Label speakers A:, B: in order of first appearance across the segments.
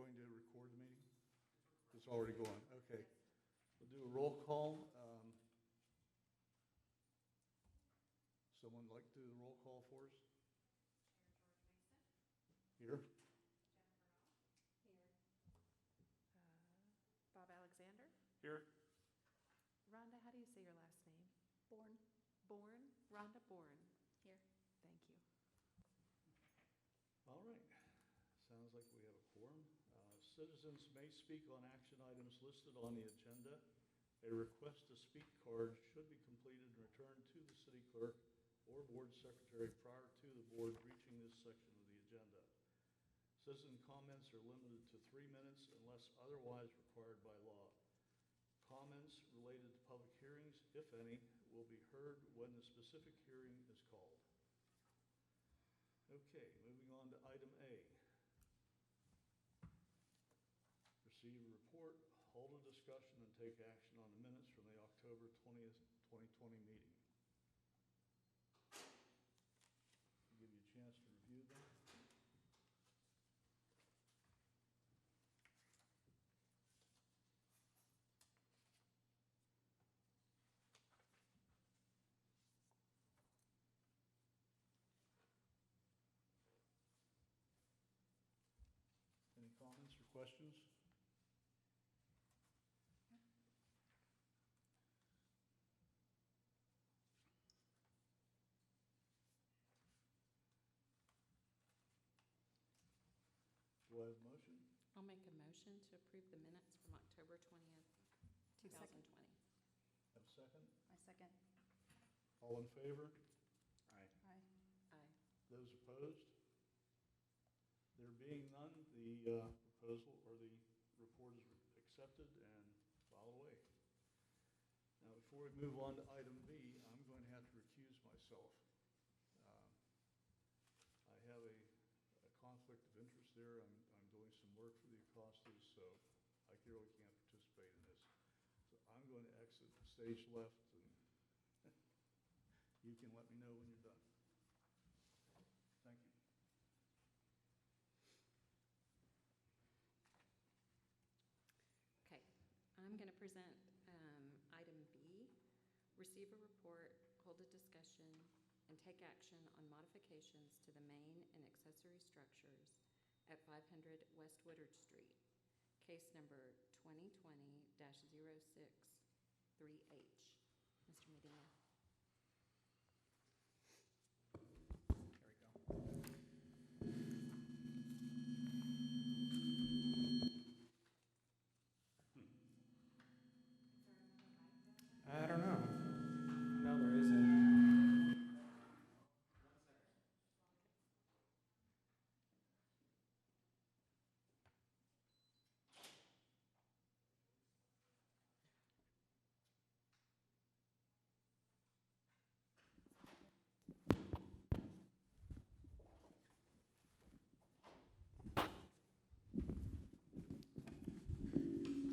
A: going to record the meeting? It's already going, okay. We'll do a roll call. Someone like to do the roll call for us? Here.
B: Bob Alexander.
C: Here.
B: Rhonda, how do you say your last name?
D: Born.
B: Bourne? Rhonda Bourne.
D: Here.
B: Thank you.
A: All right. Sounds like we have a quorum. Citizens may speak on action items listed on the agenda. A request to speak card should be completed and returned to the city clerk or board secretary prior to the board reaching this section of the agenda. Citizen comments are limited to 3 minutes unless otherwise required by law. Comments related to public hearings, if any, will be heard when the specific hearing is called. Okay, moving on to item A. Receive a report, hold a discussion, and take action on the minutes from the October 20th, 2020 meeting. Give you a chance to review them. Any comments or questions? Do I have a motion?
D: I'll make a motion to approve the minutes from October 20th, 2020.
A: Have a second?
D: I second.
A: All in favor?
C: Aye.
D: Aye. Aye.
A: Those opposed? There being none, the proposal or the report is accepted and filed away. Now, before we move on to item B, I'm going to have to recuse myself. I have a conflict of interest there. I'm doing some work for the Acostas, so I really can't participate in this. So I'm going to exit stage left, and you can let me know when you're done. Thank you.
D: Okay, I'm going to present item B, receive a report, hold a discussion, and take action on modifications to the main and accessory structures at 500 West Woodard Street, case number 2020-063H. Mr. Medina.
C: There we go. I don't know. No, there isn't.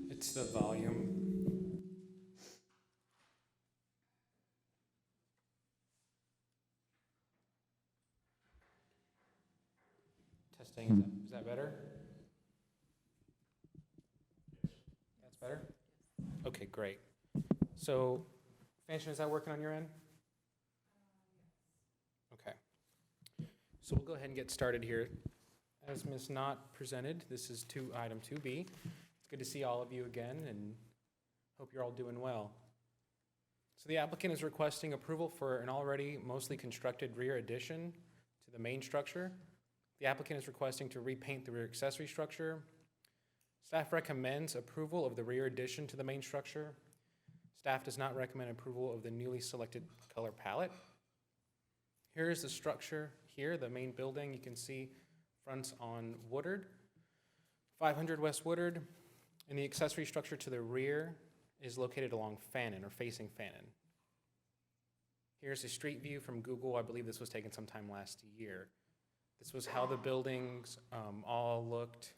C: It's the volume. Testing, is that better? That's better? Okay, great. So, Fanchon, is that working on your end? Okay. So we'll go ahead and get started here. As Ms. Knott presented, this is item 2B. It's good to see all of you again, and hope you're all doing well. So the applicant is requesting approval for an already mostly constructed rear addition to the main structure. The applicant is requesting to repaint the rear accessory structure. Staff recommends approval of the rear addition to the main structure. Staff does not recommend approval of the newly selected color palette. Here is the structure here, the main building. You can see fronts on Woodard, 500 West Woodard, and the accessory structure to the rear is located along Fannin, or facing Fannin. Here's a street view from Google. I believe this was taken sometime last year. This was how the buildings all looked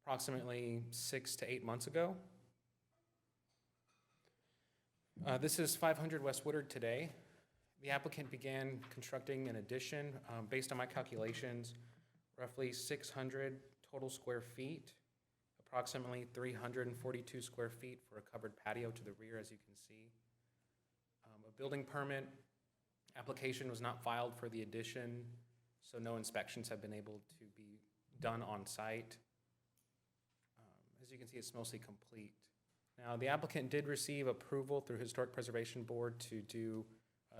C: approximately 6 to 8 months ago. This is 500 West Woodard today. The applicant began constructing an addition, based on my calculations, roughly 600 total square feet, approximately 342 square feet for a covered patio to the rear, as you can see. A building permit application was not filed for the addition, so no inspections have been able to be done on site. As you can see, it's mostly complete. Now, the applicant did receive approval through Historic Preservation Board to do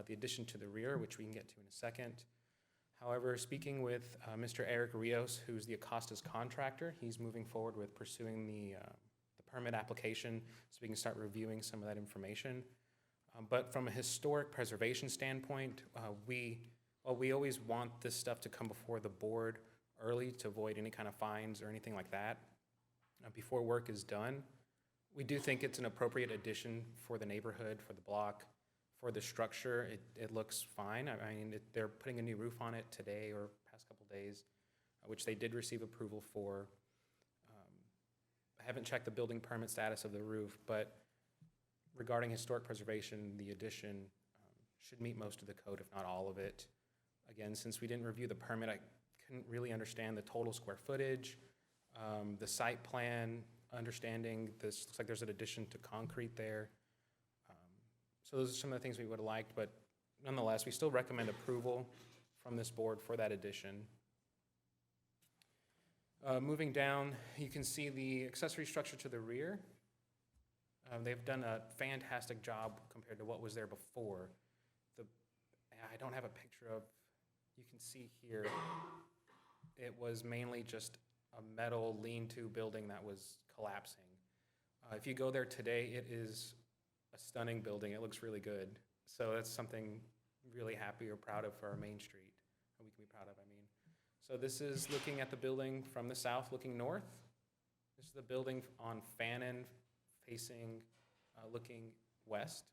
C: the addition to the rear, which we can get to in a second. However, speaking with Mr. Eric Rios, who's the Acosta's contractor, he's moving forward with pursuing the permit application so we can start reviewing some of that information. But from a historic preservation standpoint, we always want this stuff to come before the board early to avoid any kind of fines or anything like that before work is done. We do think it's an appropriate addition for the neighborhood, for the block, for the structure. It looks fine. I mean, they're putting a new roof on it today or past couple days, which they did receive approval for. I haven't checked the building permit status of the roof, but regarding historic preservation, the addition should meet most of the code, if not all of it. Again, since we didn't review the permit, I couldn't really understand the total square footage, the site plan, understanding this, looks like there's an addition to concrete there. So those are some of the things we would have liked, but nonetheless, we still recommend approval from this board for that addition. Moving down, you can see the accessory structure to the rear. They've done a fantastic job compared to what was there before. I don't have a picture of, you can see here, it was mainly just a metal lean-to building that was collapsing. If you go there today, it is a stunning building. It looks really good. So that's something really happy or proud of for our Main Street, that we can be proud of, I mean. So this is looking at the building from the south, looking north. This is the building on Fannin, facing, looking west.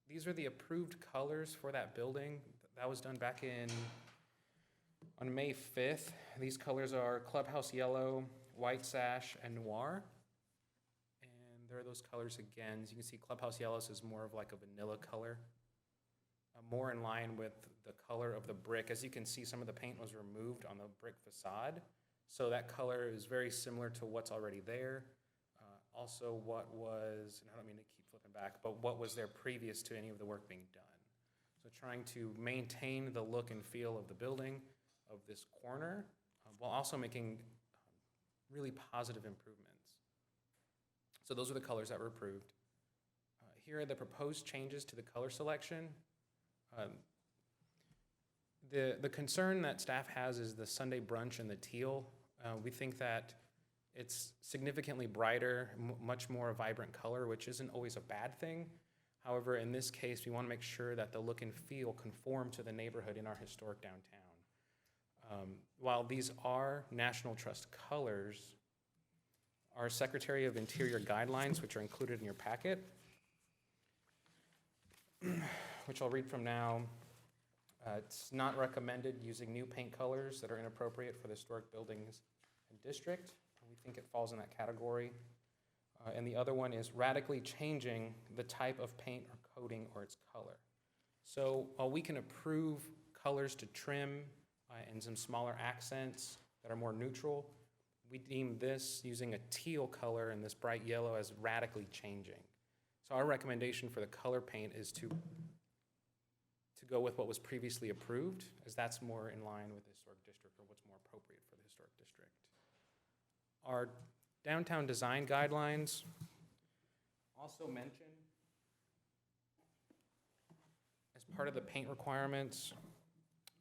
C: These are the approved colors for that building. That was done back on May 5th. These colors are clubhouse yellow, white sash, and noir. And there are those colors again. As you can see, clubhouse yellows is more of like a vanilla color, more in line with the color of the brick. As you can see, some of the paint was removed on the brick facade. So that color is very similar to what's already there. Also what was, and I don't mean to keep flipping back, but what was there previous to any of the work being done. So trying to maintain the look and feel of the building, of this corner, while also making really positive improvements. So those are the colors that were approved. Here are the proposed changes to the color selection. The concern that staff has is the Sunday brunch and the teal. We think that it's significantly brighter, much more vibrant color, which isn't always a bad thing. However, in this case, we want to make sure that the look and feel conform to the neighborhood in our historic downtown. While these are National Trust colors, our Secretary of Interior guidelines, which are included in your packet, which I'll read from now, it's not recommended using new paint colors that are inappropriate for the historic buildings and district. We think it falls in that category. And the other one is radically changing the type of paint or coating or its color. So while we can approve colors to trim and some smaller accents that are more neutral, we deem this using a teal color and this bright yellow as radically changing. So our recommendation for the color paint is to go with what was previously approved, as that's more in line with the historic district, or what's more appropriate for the historic district. Our downtown design guidelines also mention, as part of the paint requirements,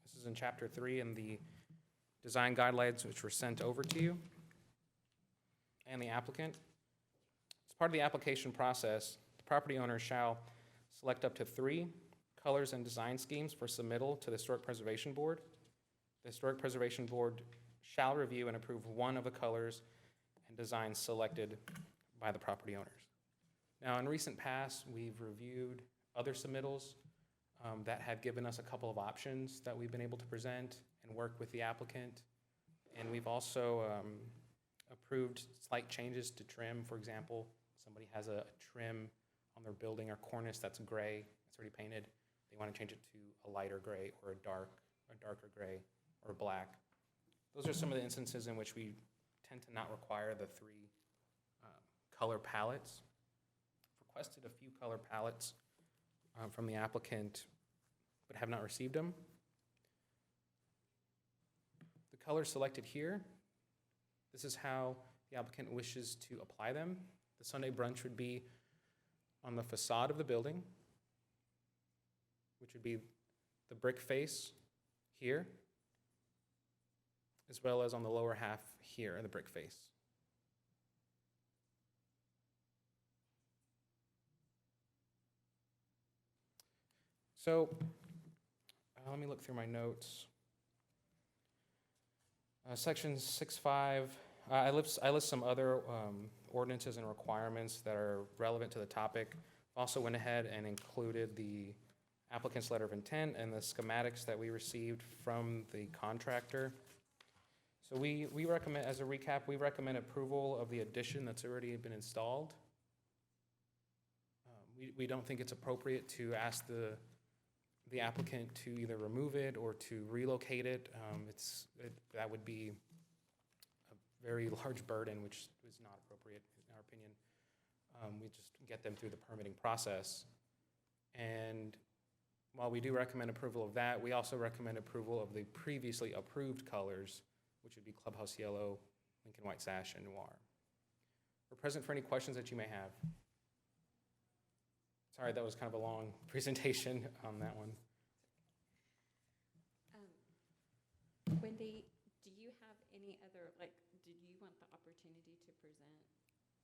C: this is in chapter 3 in the design guidelines which were sent over to you and the applicant. As part of the application process, the property owner shall select up to 3 colors and design schemes for submittal to the Historic Preservation Board. The Historic Preservation Board shall review and approve one of the colors and designs selected by the property owners. Now, in recent past, we've reviewed other submittals that have given us a couple of options that we've been able to present and work with the applicant. And we've also approved slight changes to trim. For example, somebody has a trim on their building or cornice that's gray, it's already painted. They want to change it to a lighter gray or a darker gray or black. Those are some of the instances in which we tend to not require the three color palettes. Requested a few color palettes from the applicant, but have not received them. The colors selected here, this is how the applicant wishes to apply them. The Sunday brunch would be on the facade of the building, which would be the brick face here, as well as on the lower half here, the brick face. So, let me look through my notes. Section 6.5, I list some other ordinances and requirements that are relevant to the topic. Also went ahead and included the applicant's letter of intent and the schematics that we received from the contractor. So we recommend, as a recap, we recommend approval of the addition that's already been installed. We don't think it's appropriate to ask the applicant to either remove it or to relocate it. That would be a very large burden, which is not appropriate in our opinion. We just get them through the permitting process. And while we do recommend approval of that, we also recommend approval of the previously approved colors, which would be Clubhouse Yellow, Lincoln White Sash, and Noir. We're present for any questions that you may have. Sorry, that was kind of a long presentation on that one.
D: Wendy, do you have any other, did you want the opportunity to present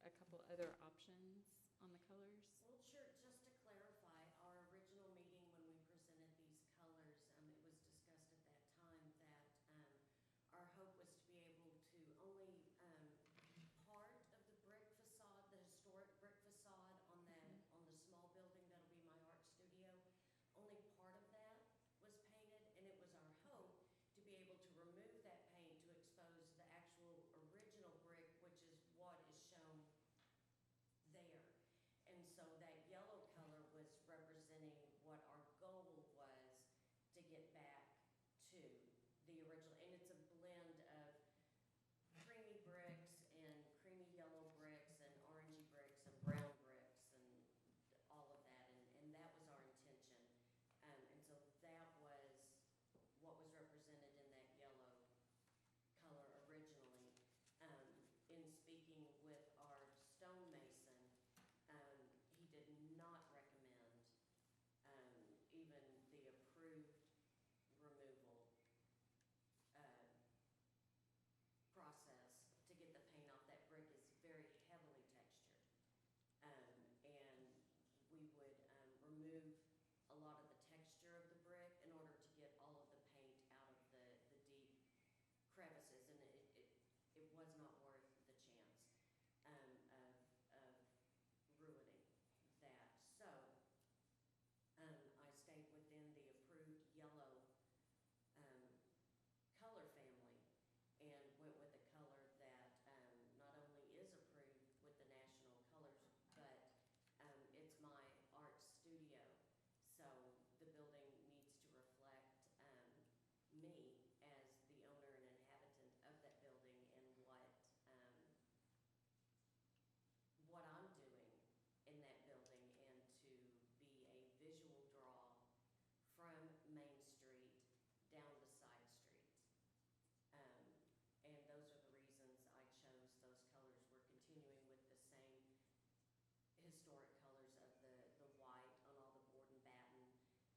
D: a couple other options on the colors?
E: Well, sure, just to clarify, our original meeting when we presented these colors, it was discussed at that time that our hope was to be able to only part of the brick facade, the historic brick facade on the small building that'll be my art studio, only part of that was painted, and it was our hope to be able to remove that paint to expose the actual original brick, which is what is shown there. And so that yellow color was representing what our goal was to get back to the original. And it's a blend of creamy bricks and creamy yellow bricks and orangey bricks and brown bricks and all of that. And that was our intention. And so that was what was represented in that yellow color originally. In speaking with our stonemason, he did not recommend even the approved removal process to get the paint off. That brick is very heavily textured. And we would remove a lot of the texture of the brick in order to get all of the paint out of the deep crevices, and it was not worth the chance of ruining that. So I stayed within the approved yellow color family and went with a color that not only is approved with the national colors, but it's my art studio. So the building needs to reflect me as the owner and inhabitant of that building and what I'm doing in that building, and to be a visual draw from Main Street down the side streets. And those are the reasons I chose those colors. We're continuing with the same historic colors of the white on all the board and batten,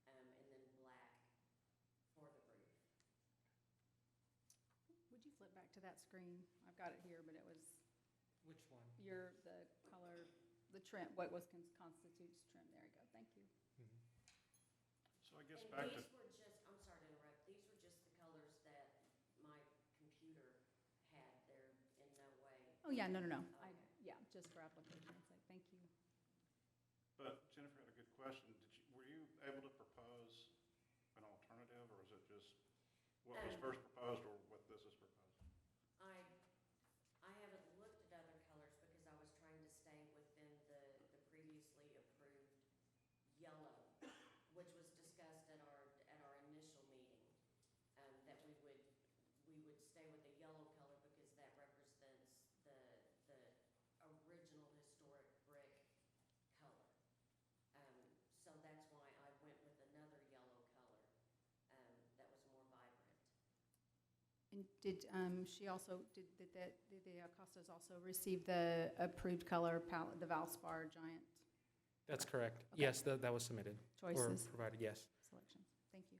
E: and then black for the roof.
F: Would you flip back to that screen? I've got it here, but it was
C: Which one?
F: the color, the trim, what constitutes trim. There you go. Thank you.
A: So I guess
E: And
A: back to,
E: these were just, I'm sorry to interrupt, these were just the colors that my computer had. They're in no way.
F: Oh, yeah, no.
E: Okay.
F: Yeah, just for application's sake. Thank you.
G: But Jennifer had a good question. Were you able to propose an alternative, or is it just what was first proposed or what this is proposed?
E: I haven't looked at other colors because I was trying to stay within the previously approved yellow, which was discussed at our initial meeting, that we would stay with the yellow color because that represents the original historic brick color. So that's why I went with another yellow color that was more vibrant.
F: And did she also, did the Acostas also receive the approved color palette, the Valspar giant
C: That's correct.
F: Okay.
C: Yes, that was submitted. Or
F: choices,
C: provided, yes.
F: selections? Thank you.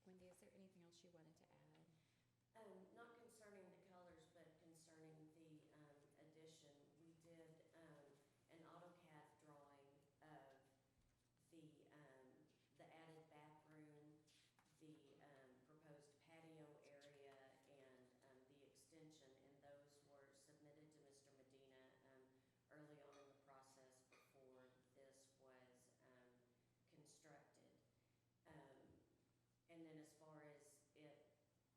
D: Wendy, is there anything else you wanted to add?
E: Not concerning the colors, but concerning the addition. We did an AutoCAD drawing of the added bathroom, the proposed patio area, and the extension, and those were submitted to Mr. Medina early on in the process before this was constructed. And then as far as it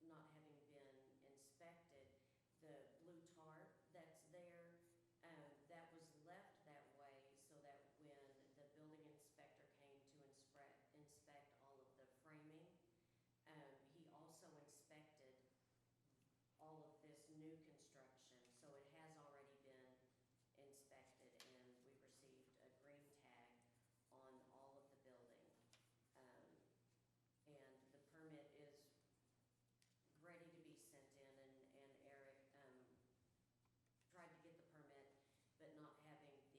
E: not having been inspected, the blue tar that's there, that was left that way so that when the building inspector came to inspect all of the framing, he also inspected all of this new construction. So it has already been inspected, and we received a green tag on all of the building. And the permit is ready to be sent in, and Eric tried to get the permit, but not having the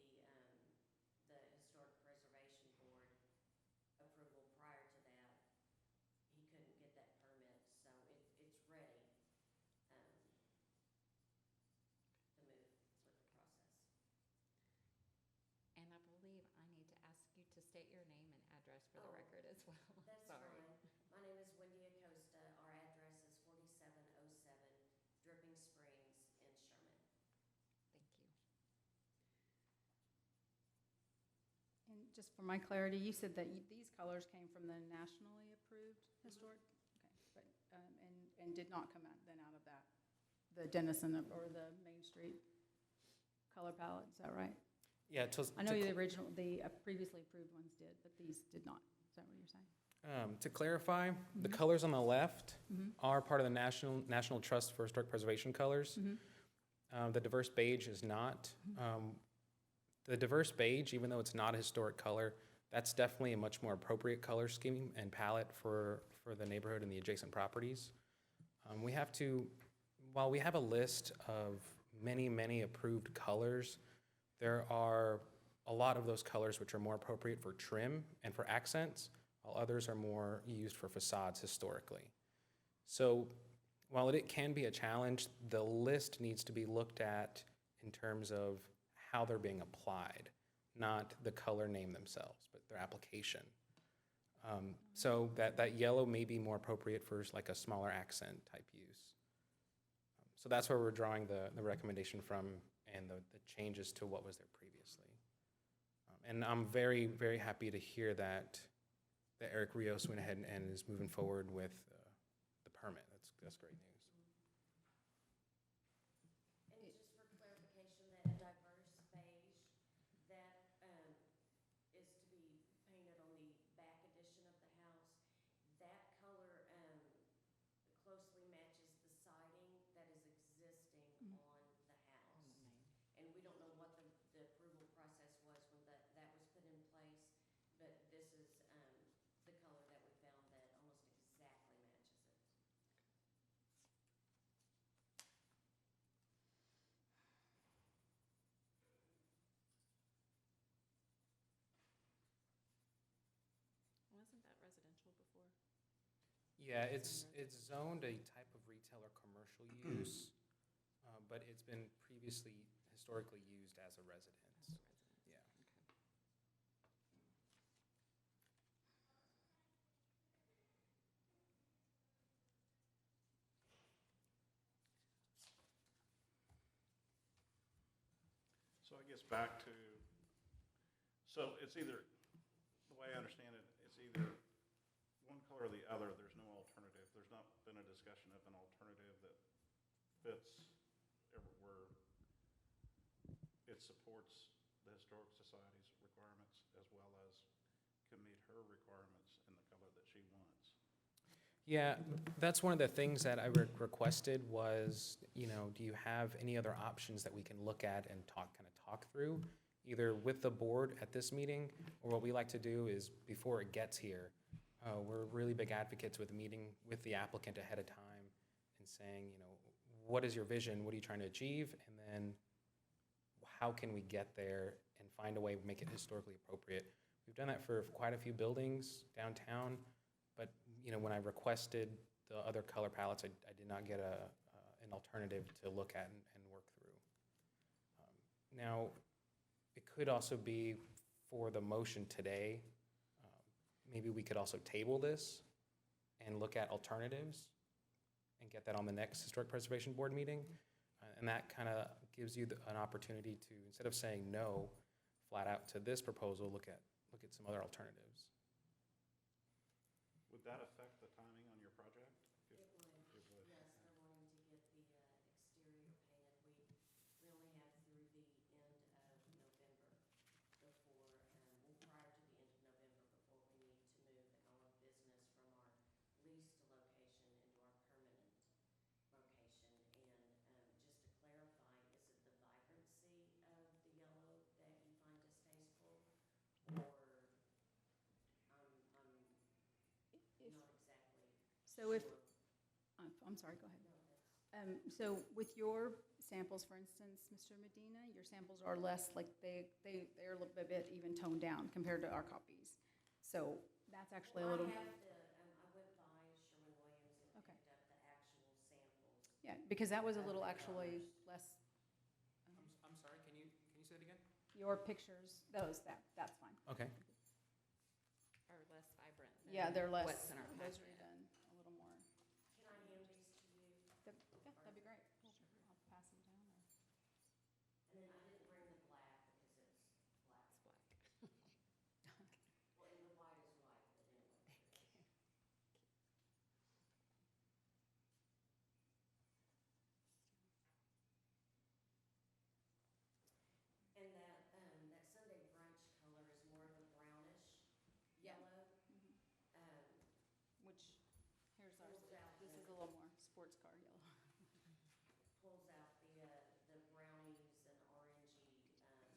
E: Historic Preservation Board approval prior to that, he couldn't get that permit, so it's ready to move with the process.
D: And I believe I need to ask you to state your name and address for the
E: Oh,
D: record as well.
E: That's
D: Sorry.
E: fine. My name is Wendy Acosta. Our address is 4707 Dripping Springs in Sherman.
D: Thank you.
F: And just for my clarity, you said that these colors came from the nationally approved historic? Okay, but, and did not come out then out of that, the Denison or the Main Street color palette, is that right?
C: Yeah,
F: I know the original, the previously approved ones did, but these did not. Is that what you're saying?
C: To clarify, the
F: Mhm.
C: colors on the left
F: Mhm.
C: are part of the National Trust for Historic Preservation colors. The diverse beige is not. The diverse beige, even though it's not a historic color, that's definitely a much more appropriate color scheme and palette for the neighborhood and the adjacent properties. While we have a list of many approved colors, there are a lot of those colors which are more appropriate for trim and for accents, while others are more used for facades historically. So while it can be a challenge, the list needs to be looked at in terms of how they're being applied, not the color name themselves, but their application. So that yellow may be more appropriate for like a smaller accent type use. So that's where we're drawing the recommendation from and the changes to what was there previously. And I'm very happy to hear that Eric Rios went ahead and is moving forward with the permit. That's great news.
E: And just for clarification, that diverse beige, that is to be painted on the back addition of the house. That color closely matches the siding that is existing on the house. And we don't know what the approval process was when that was put in place, but this is the color that we found that almost exactly matches it.
B: Wasn't that residential before?
C: Yeah, it's zoned a type of retail or commercial use, but it's been previously historically used as a residence. Yeah.
G: So I guess back to, so it's either, the way I understand it, it's either one color or the other. There's no alternative. There's not been a discussion of an alternative fits where it supports the Historic Society's requirements as well as can meet her requirements in the color that she wants.
C: Yeah, that's one of the things that I requested was, you know, do you have any other options that we can look at and talk through, either with the board at this meeting, or what we like to do is before it gets here, we're really big advocates with meeting with the applicant ahead of time and saying, you know, what is your vision? What are you trying to achieve? And then how can we get there and find a way to make it historically appropriate? We've done that for quite a few buildings downtown, but, you know, when I requested the other color palettes, I did not get an alternative to look at and work through. Now, it could also be for the motion today, maybe we could also table this and look at alternatives and get that on the next Historic Preservation Board meeting. And that kind of gives you an opportunity to, instead of saying no flat out to this proposal, look at some other alternatives.
G: Would that affect the timing on your project?
E: It would.
G: It would.
E: Yes, they're wanting to get the exterior painted. We only have through the end of November before, well, prior to the end of November before we need to move all of business from our leased location into our permanent location. And just to clarify, is it the vibrancy of the yellow that you find distasteful? Or I'm not exactly
F: So if,
E: sure.
F: I'm sorry, go ahead.
E: No, that's.
F: So with your samples, for instance, Mr. Medina, your samples are less, like they're a little bit even toned down compared to our copies. So that's actually a
E: Well,
F: little,
E: I have the, I went by Sherwin-Williams and
F: Okay.
E: picked up the actual samples.
F: yeah, because that was a little actually less,
C: I'm sorry, can you say that again?
F: your pictures, that's fine.
C: Okay.
D: Are less vibrant than
F: Yeah, they're less,
D: what's in our
F: those
D: packet.
F: are done a little more.
E: Can I hand these to you?
F: Yeah, that'd be great. I'll pass them down.
E: And then I didn't bring the black because it's black.
D: It's black.
E: Well, and the white is white, but anyway. And that Sunday brunch color is more of a brownish yellow.
F: Which, here's ours,
E: Pulls out
F: this
E: the-
F: is a little more sports car yellow.
E: Pulls out the brownies and orangey colors that are in the original brick.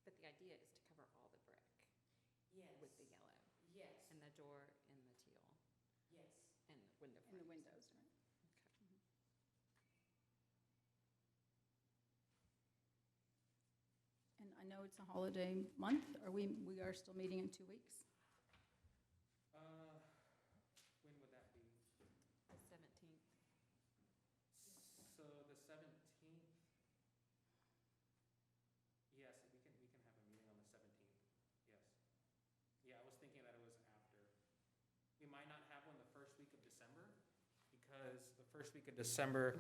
D: But the idea is to cover all the brick
E: Yes.
D: with the yellow,
E: Yes,
D: and the door in the teal,
E: yes.
D: and the window
F: In the
D: frames.
F: windows, right? And I know it's a holiday month. We are still meeting in 2 weeks?
C: When would that be?
D: The 17th.
C: So the 17th, yes, we can have a meeting on the 17th, yes. Yeah, I was thinking that it was after. We might not have one the first week of December, because the first week of December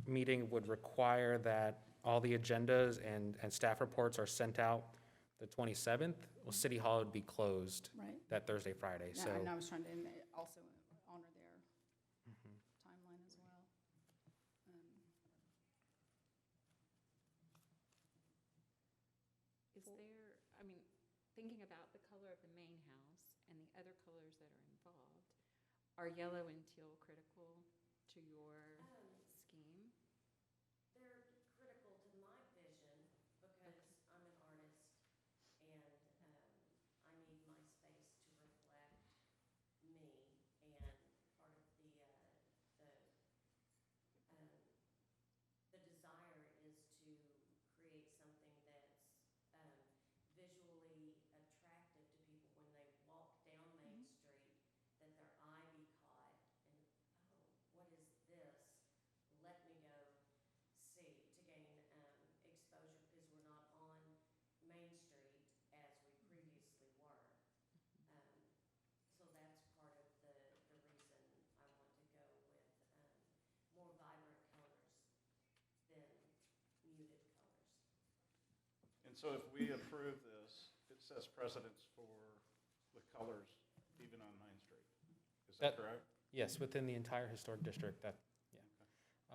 C: meeting would require that all the agendas and staff reports are sent out the 27th. Well, City Hall would be closed
F: Right.
C: that Thursday, Friday, so.
F: And I was trying to also honor their
C: Mhm.
F: timeline as well.
D: Is there, I mean, thinking about the color of the main house and the other colors that are involved, are yellow and teal critical to your scheme?
E: They're critical to my vision because I'm an artist and I need my space to reflect me. And part of the desire is to create something that's visually attractive to people when they walk down Main Street, that their eye be caught and, oh, what is this?
G: And so if we approve this, it sets precedence for the colors even on Main Street. Is that correct?
C: Yes, within the entire historic district, that,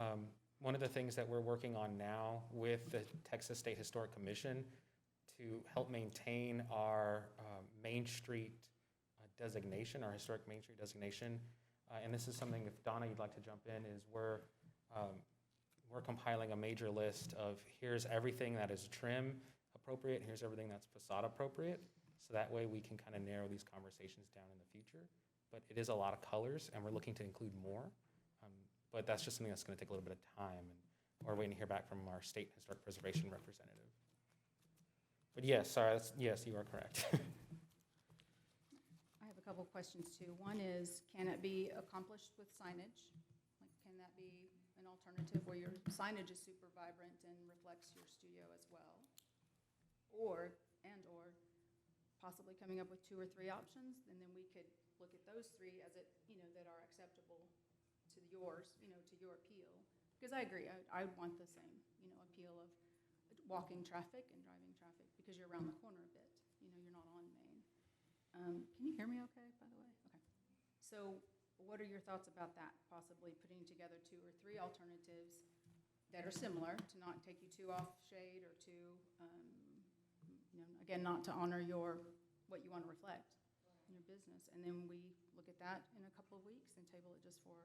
C: yeah. One of the things that we're working on now with the Texas State Historic Commission to help maintain our Main Street designation, our historic Main Street designation, and this is something, if Donna, you'd like to jump in, is we're compiling a major list of here's everything that is trim appropriate, here's everything that's facade appropriate, so that way we can kind of narrow these conversations down in the future. But it is a lot of colors, and we're looking to include more. But that's just something that's going to take a little bit of time, and we're waiting to hear back from our state historic preservation representative. But yes, sorry, yes, you are correct.
F: I have a couple of questions too. One is, can it be accomplished with signage? Like, can that be an alternative where your signage is super vibrant and reflects your studio as well? Or possibly coming up with 2 or 3 options, and then we could look at those 3 as it, that are acceptable to yours, to your appeal. Because I agree, I want the same, appeal of walking traffic and driving traffic, because you're around the corner a bit, you're not on Main. Can you hear me okay, by the way? Okay. So what are your thoughts about that, possibly putting together 2 or 3 alternatives that are similar, to not take you too off shade or too, again, not to honor what you want to reflect in your business. And then we look at that in a couple of weeks and table it just for.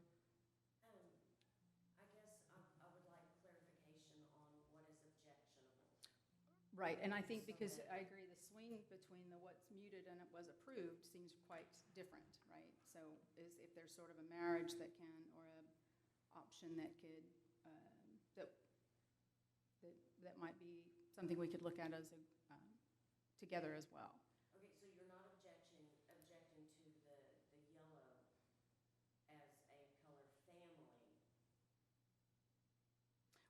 E: I guess I would like clarification on what is objectionable.
F: Right, and I think because I agree, the swing between what's muted and it was approved seems quite different, right? So if there's sort of a marriage that can, or a option that could, that might be something we could look at as together as well.
E: Okay, so you're not objecting to the yellow as a color family?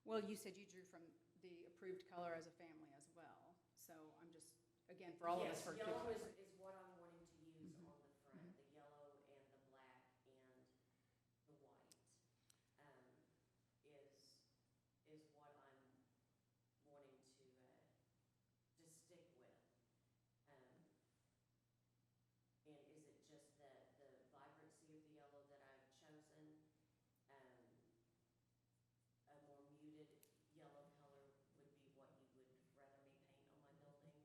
F: Well, you said you drew from the approved color as a family as well. So I'm just, again, for all of us.
E: Yes, yellow is what I'm wanting to use on the front, the yellow and the black and the white is what I'm wanting to stick with. And is it just the vibrancy of the yellow that I've chosen? A more muted yellow color would be what you would rather me paint on my building?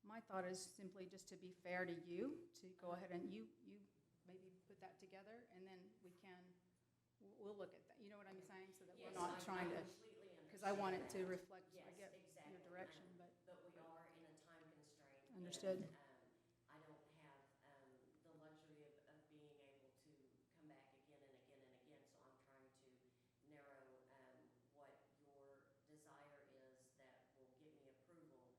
F: My thought is simply just to be fair to you, to go ahead and you maybe put that together, and then we'll look at that. You know what I'm saying? So that we're not trying to, because I want it to reflect, I get your direction, but.
E: But we are in a time constraint.
F: Understood.
E: And, I don't have the luxury of being able to come back again and again and again, so I'm trying to narrow what your desire is that will give me approval,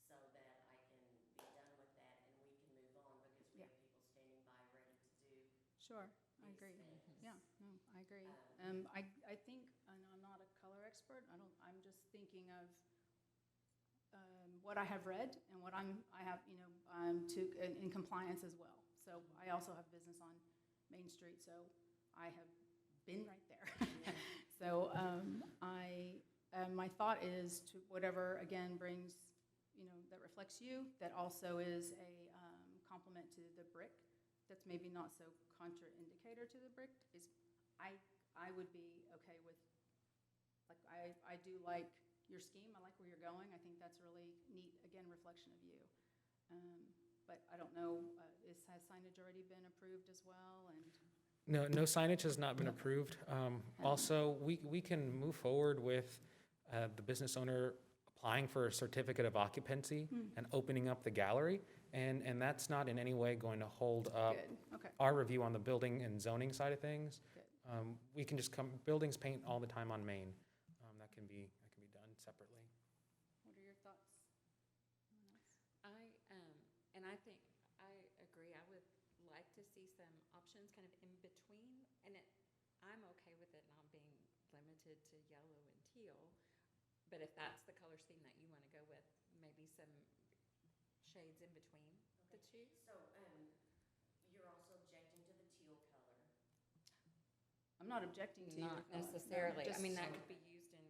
E: so that I can be done with that and we can move on, because we have people standing by ready to do.
F: Sure, I
E: these
F: agree.
E: things.
F: Yeah, no, I agree. I think, and I'm not a color expert, I'm just thinking of what I have read and what I have, in compliance as well. So I also have business on Main Street, so I have been right there. So my thought is to whatever, again, brings, that reflects you, that also is a complement to the brick, that's maybe not so contraindicator to the brick, is I would be okay with, like, I do like your scheme, I like where you're going, I think that's really neat, again, reflection of you. But I don't know, has signage already been approved as well? And
C: No signage has not been approved. Also, we can move forward with the business owner applying for a certificate of occupancy and opening up the gallery, and that's not in any way going to hold up our review on the building and zoning side of things. We can just buildings paint all the time on Main. That can be done separately.
F: what are your thoughts?
D: And I think, I agree, I would like to see some options kind of in between, and I'm okay with it not being limited to yellow and teal, but if that's the color scheme that you want to go with, maybe some shades in between the two.
E: So, you're also objecting to the teal color?
F: I'm not objecting to
D: Not
F: either color. No,
D: necessarily, I
F: just-
D: mean, that could be used in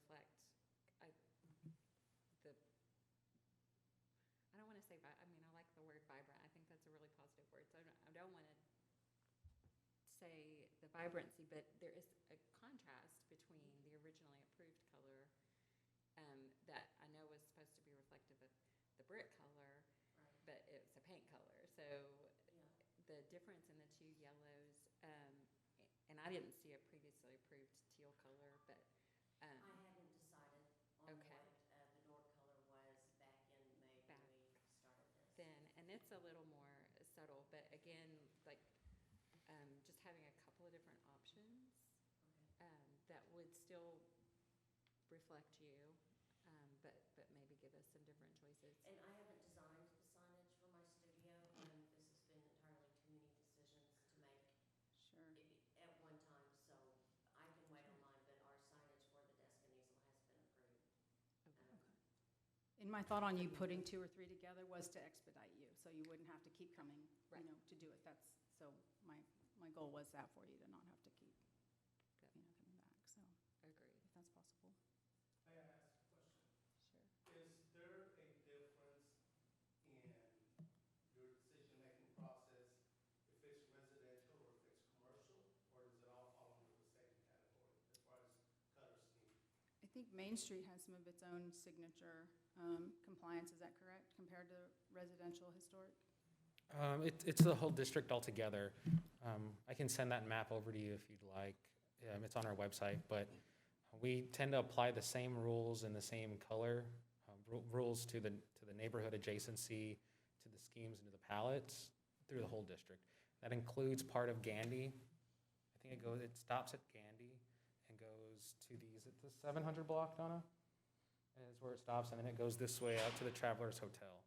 D: reflect, I, the, I don't want to say, I mean, I like the word vibrant. I think that's a really positive word. So I don't want to say the vibrancy, but there is a contrast between the originally approved color that I know was supposed to be reflective of the brick color,
E: Right,
D: but it's a paint color. So
E: yeah.
D: the difference in the two yellows, and I didn't see a previously approved teal color, but
E: I hadn't decided on
D: Okay.
E: what the door color was back in May
D: Back
E: when we started this.
D: then, and it's a little more subtle, but again, like just having a couple of different options
E: Okay.
D: that would still reflect you, but maybe give us some different choices.
E: And I haven't designed the signage for my studio. This has been entirely too many decisions to make
F: Sure.
E: at one time, so I can wait on mine, but our signage for the desk and easel has been approved.
D: Okay.
E: Um,
F: And my thought on you putting 2 or 3 together was to expedite you, so you wouldn't have to keep coming,
D: Right.
F: to do it. So my goal was that for you, to not have to keep,
D: Good.
F: coming back, so
D: Agreed.
F: if that's possible.
H: May I ask a question?
F: Sure.
H: Is there a difference in your decision-making process if it's residential or if it's commercial, or does it all fall under the same category as far as color scheme?
F: I think Main Street has some of its own signature compliance, is that correct, compared to residential historic?
C: It's the whole district altogether. I can send that map over to you if you'd like. It's on our website, but we tend to apply the same rules and the same color rules to the neighborhood adjacency, to the schemes, and to the palettes through the whole district. That includes part of Gandy. I think it stops at Gandy and goes to is it the 700 block, Donna? Is where it stops, and then it goes this way out to the Travelers Hotel.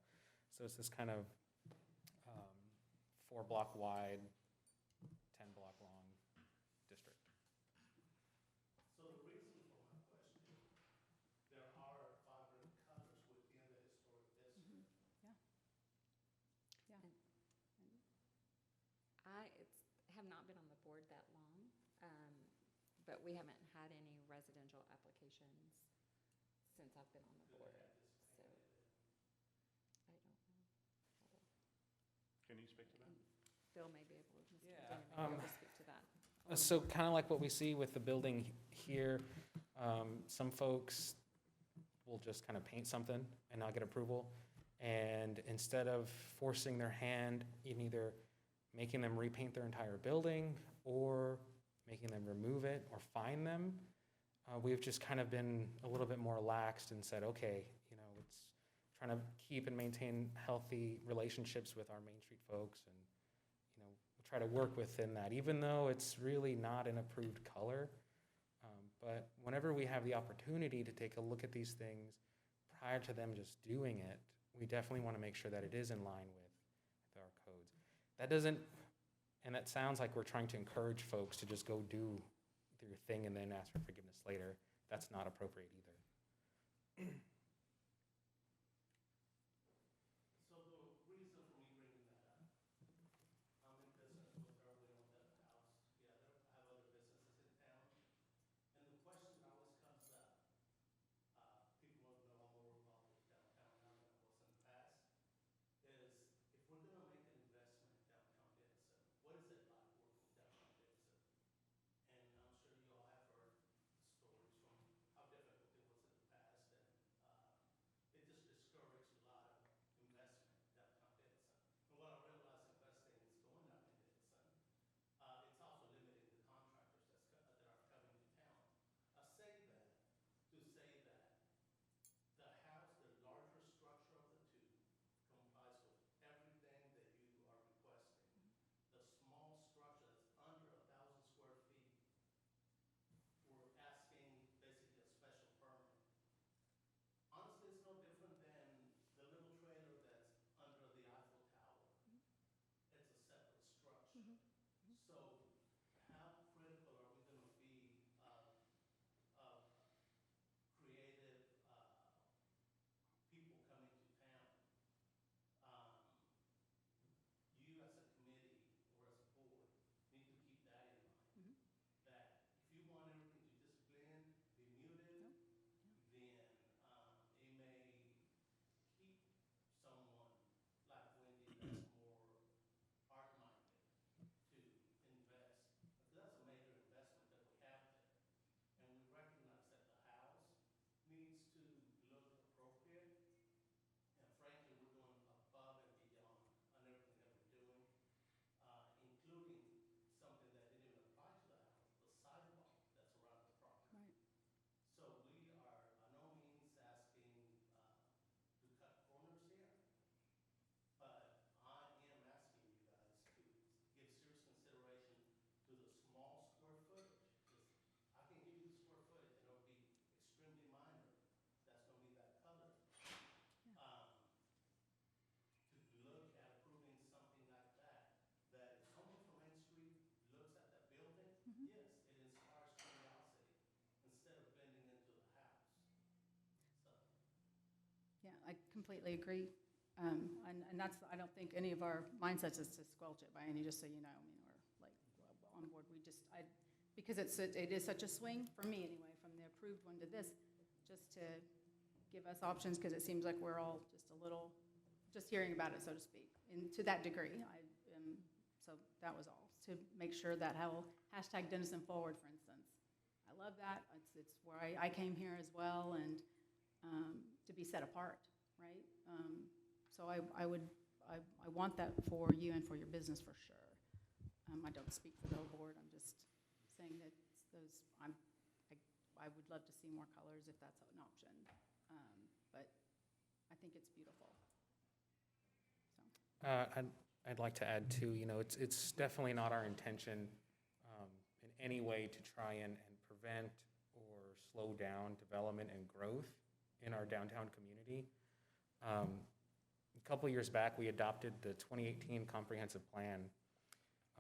C: So it's this kind of 4-block wide, 10-block long district.
H: So the reason for my question, there are vibrant colors within the historic district.
F: Yeah. Yeah.
D: Have not been on the board that long, but we haven't had any residential applications since I've been on the
H: Could
D: board.
H: they have this
D: So
H: painted?
D: I don't know.
G: Can you speak to that?
D: And Bill may be able, Mr.
C: Yeah,
D: McDaniel may be able to speak to that. a little
C: So
D: more.
C: kind of like what we see with the building here, some folks will just kind of paint something and not get approval. And instead of forcing their hand in either making them repaint their entire building or making them remove it or fine them, we've just kind of been a little bit more laxed and said, okay, it's trying to keep and maintain healthy relationships with our Main Street folks, and we'll try to work within that, even though it's really not an approved color. But whenever we have the opportunity to take a look at these things prior to them just doing it, we definitely want to make sure that it is in line with our codes. That doesn't, and that sounds like we're trying to encourage folks to just go do their thing and then ask for forgiveness later. That's not appropriate either.
H: So the reason for me bringing that up, I'm in business with her, we own the house together, I have other businesses in town. And the question that always comes up, people know I'm more involved with downtown now than I was in the past, is if we're gonna make an investment in downtown Denison, what is it like working downtown Denison? And I'm sure you all have heard the stories from how difficult it was in the past, and
F: I completely agree. And that's, I don't think any of our mindsets is to squelch it by any, just so you know. I mean, we're like on board. Because it is such a swing, for me anyway, from the approved one to this, just to give us options, because it seems like we're all just a little, just hearing about it, so to speak, and to that degree. So that was all, to make sure that how hashtag Denison Forward, for instance. I love that. It's where I came here as well, and to be set apart, right? So I want that for you and for your business for sure. I don't speak for the whole board. I'm just saying that I would love to see more colors if that's an option. But I think it's beautiful. So.
C: I'd like to add too, it's definitely not our intention in any way to try and prevent or slow down development and growth in our downtown community. A couple of years back, we adopted the 2018 comprehensive plan,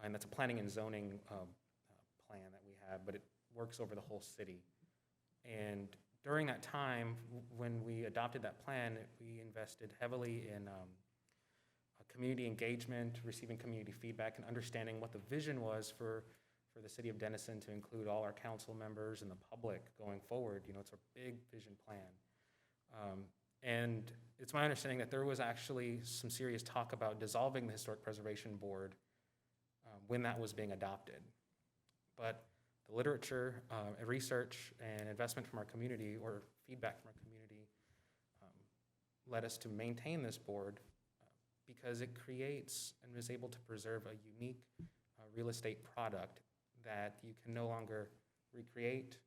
C: and that's a planning and zoning plan that we have, but it works over the whole city. And during that time, when we adopted that plan, we invested heavily in community engagement, receiving community feedback, and understanding what the vision was for the city of Denison to include all our council members and the public going forward. It's a big vision plan. And it's my understanding that there was actually some serious talk about dissolving the Historic Preservation Board when that was being adopted. But the literature, research, and investment from our community, or feedback from our community, led us to maintain this board because it creates and is able to preserve a unique real estate product that you can no longer recreate,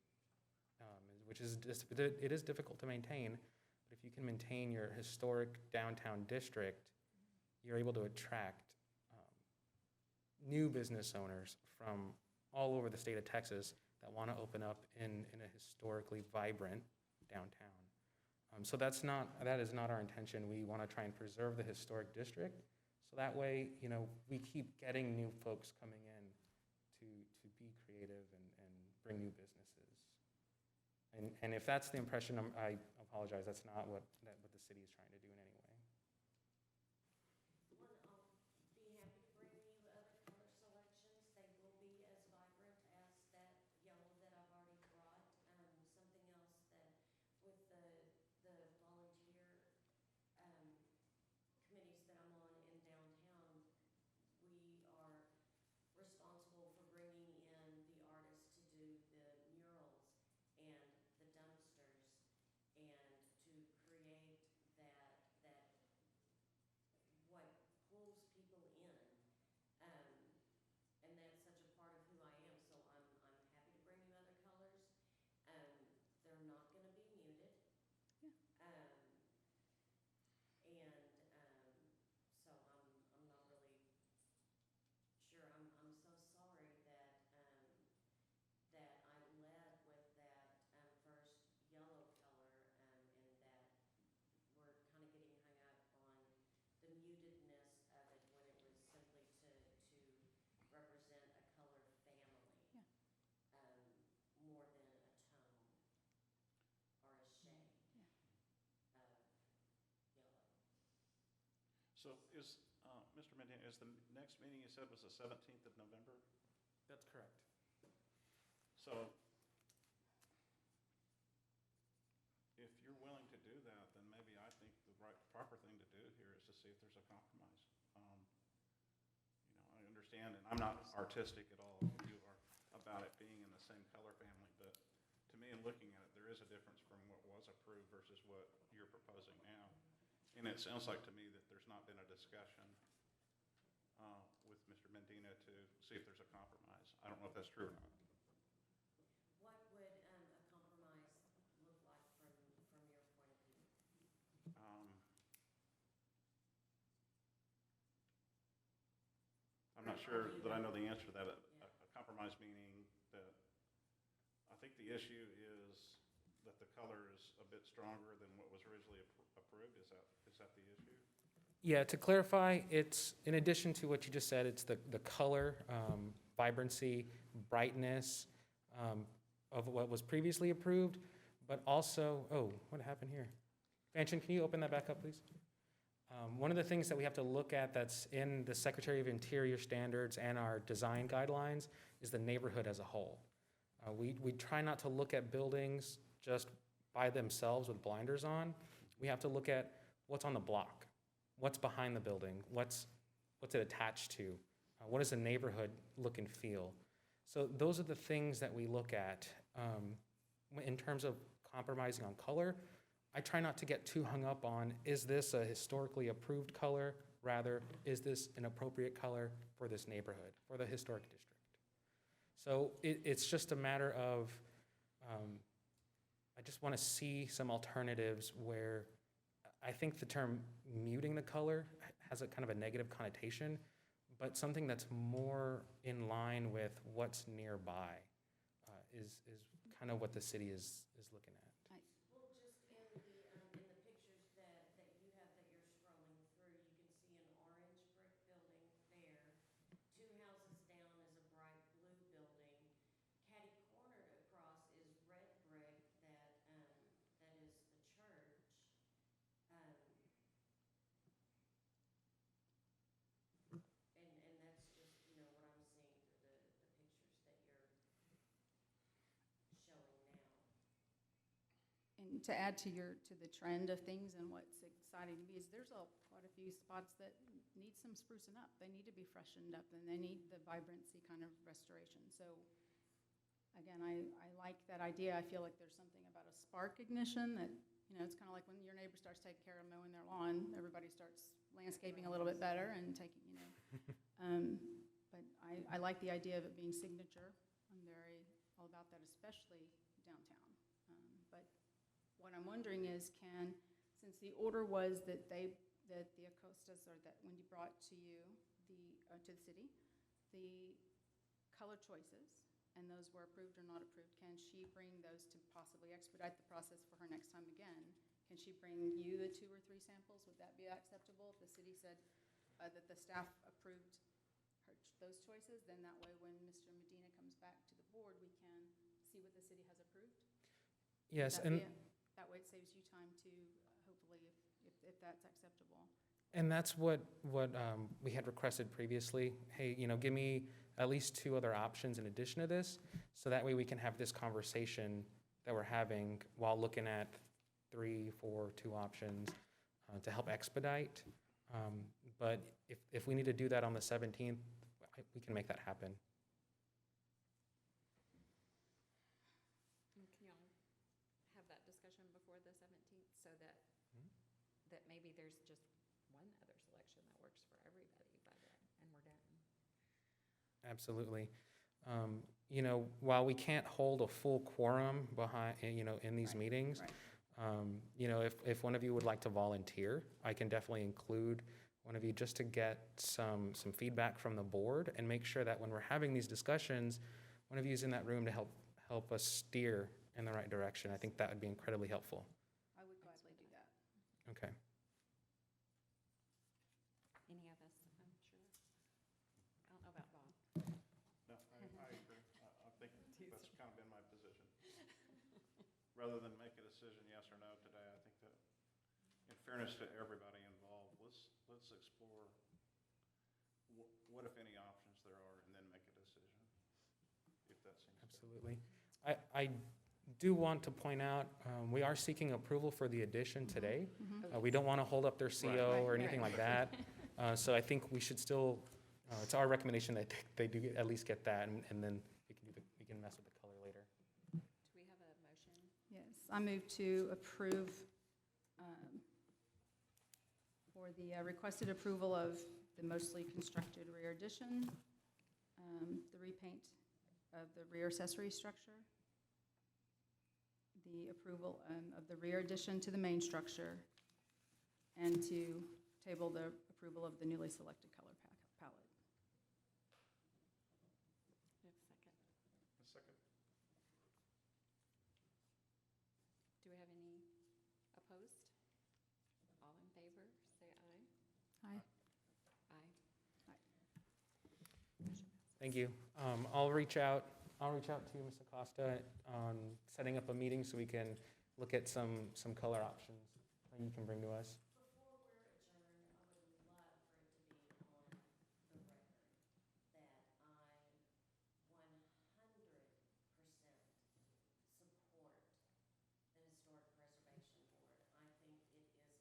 C: which is it is difficult to maintain. But if you can maintain your historic downtown district, you're able to attract new business owners from all over the state of Texas that want to open up in a historically vibrant downtown. So that is not our intention. We want to try and preserve the historic district, so that way, we keep getting new folks coming in to be creative and bring new businesses. And if that's the impression, I apologize. That's not what the city is trying to do in any way.
E: One, I'll be happy to bring you other color selections. They will be as vibrant as that yellow that I've already brought. Something else that with the volunteer committees that I'm on in downtown, we are responsible for bringing in the artists to do the murals and the dumpsters, and to create that what pulls people in. And that's such a part of who I am. So I'm happy to bring you other colors. They're not going to be muted.
F: Yeah.
E: So I'm not really sure. I'm so sorry that that I led with that first yellow color, and that we're kind of getting hung up on the mutedness of it when it was simply to represent a color family.
F: Yeah.
E: More than a tone or a shade
F: Yeah.
E: of yellow.
G: So is, Mr. Medina, is the next meeting you said was the 17th of November?
C: That's correct.
G: So if you're willing to do that, then maybe I think the proper thing to do here is to see if there's a compromise. I understand, and I'm not artistic at all, you are, about it being in the same color family, but to me, in looking at it, there is a difference from what was approved versus what you're proposing now. And it sounds like to me that there's not been a discussion with Mr. Medina to see if there's a compromise. I don't know if that's true or not.
E: What would a compromise look like from your point of view?
G: I'm not sure that I know the answer to that. A compromise meaning that, I think the issue is that the color is a bit stronger than what was originally approved. Is that the issue?
C: Yeah, to clarify, it's, in addition to what you just said, it's the color, vibrancy, brightness of what was previously approved, but also, oh, what happened here? Fanchen, can you open that back up, please? One of the things that we have to look at that's in the Secretary of Interior standards and our design guidelines is the neighborhood as a whole. We try not to look at buildings just by themselves with blinders on. We have to look at what's on the block, what's behind the building, what's it attached to, what does the neighborhood look and feel. So those are the things that we look at. In terms of compromising on color, I try not to get too hung up on, is this a historically approved color? Rather, is this an appropriate color for this neighborhood, for the historic district? So it's just a matter of, I just want to see some alternatives where I think the term muting the color has a kind of a negative connotation, but something that's more in line with what's nearby is kind of what the city is looking at.
E: Well, just in the pictures that you have that you're scrolling through, you can see an orange brick building there. 2 houses down is a bright blue building. Catty cornered across is red brick that is the church. Um, and that's just, what I'm seeing through the pictures that you're showing now.
F: And to add to the trend of things and what's exciting to me is there's quite a few spots that need some sprucing up. They need to be freshened up and they need the vibrancy kind of restoration. So again, I like that idea. I feel like there's something about a spark ignition that, it's kind of like when your neighbor starts taking care of mowing their lawn, everybody starts landscaping a little bit better and taking, but I like the idea of it being signature. I'm very all about that, especially downtown. But what I'm wondering is since the order was that the Acostas, or that Wendy brought to you, to the city, the color choices, and those were approved or not approved, can she bring those to possibly expedite the process for her next time again? Can she bring you the 2 or 3 samples? Would that be acceptable if the city said that the staff approved those choices? Then that way when Mr. Medina comes back to the board, we can see what the city has approved?
C: Yes,
F: That way it saves you time to, hopefully, if that's acceptable.
C: and that's what we had requested previously. Hey, give me at least 2 other options in addition to this, so that way we can have this conversation that we're having while looking at 3, 4, 2 options to help expedite. But if we need to do that on the 17th, we can make that happen.
D: And can y'all have that discussion before the 17th so that maybe there's just one other selection that works for everybody by then, and we're done?
C: Absolutely. While we can't hold a full quorum behind, in these meetings, if one of you would like to volunteer, I can definitely include one of you just to get some feedback from the board and make sure that when we're having these discussions, one of you is in that room to help us steer in the right direction. I think that would be incredibly helpful.
F: I would gladly do that.
C: Okay.
D: Any of us, I'm sure. I don't know about Bob.
G: No, I agree. I think that's kind of been my position. Rather than make a decision yes or no today, I think that in fairness to everybody involved, let's explore what, if any, options there are and then make a decision, if that seems fair.
C: Absolutely. I do want to point out, we are seeking approval for the addition today. We don't want to hold up their CO or anything like that. So I think we should still, it's our recommendation that they do at least get that, and then we can mess with the color later.
D: Do we have a motion?
F: Yes, I move to approve for the requested approval of the mostly constructed rear addition, the repaint of the rear accessory structure, the approval of the rear addition to the main structure, and to table the approval of the newly selected color palette.
D: Do we have a second?
G: A second.
D: Do we have any opposed? All in favor, say aye.
F: Aye.
D: Aye.
C: Thank you. I'll reach out to Ms. Acosta on setting up a meeting so we can look at some color options. you can bring to us?
E: Before we're adjourned, I would love for it to be on the record that I 100% support the Historic Preservation Board.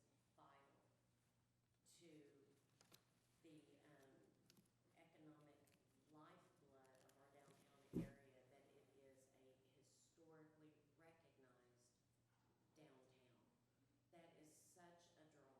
E: I think it is vital to the economic lifeblood of our downtown area, that it is a historically recognized downtown. That is such a draw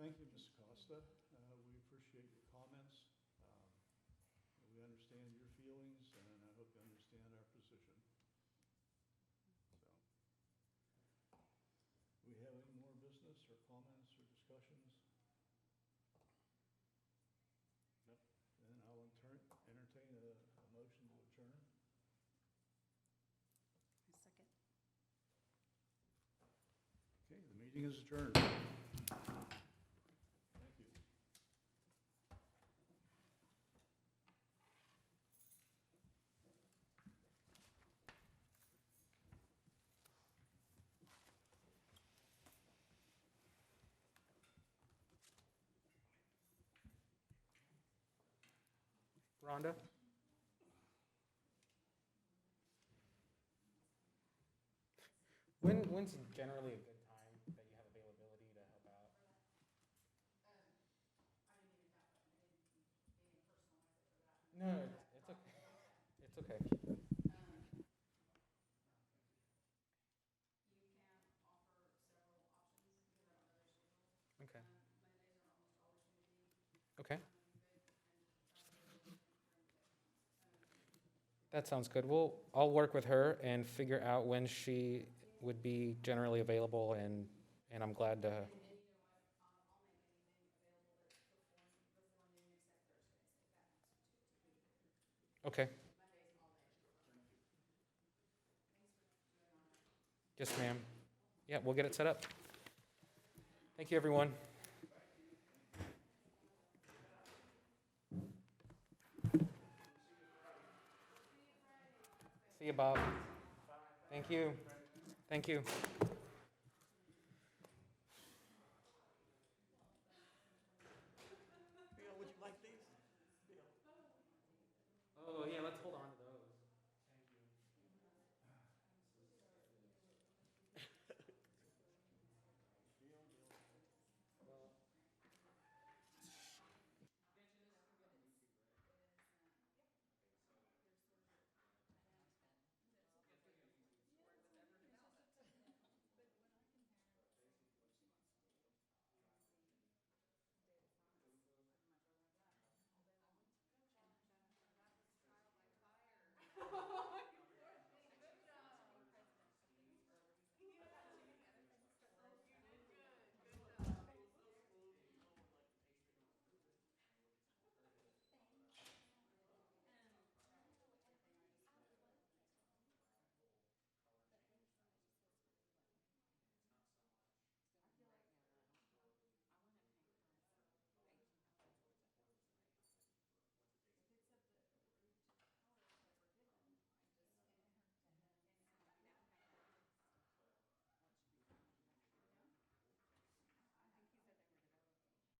A: Thank you, Ms. Costa. We appreciate your comments. We understand your feelings, and I hope you understand our position. So, we have any more business or comments or discussions?
G: Nope.
A: Then I'll entertain a motion to adjourn.
F: A second.
A: Okay, the meeting is adjourned. Thank you.
C: Rhonda? When's generally a good time that you have availability to help out? No, it's okay. It's okay. Okay. Okay. That sounds good. I'll work with her and figure out when she would be generally available, and I'm glad to. Okay. Yes, ma'am. Yeah, we'll get it set up. Thank you, everyone. See you, Bob. Thank you. Thank you.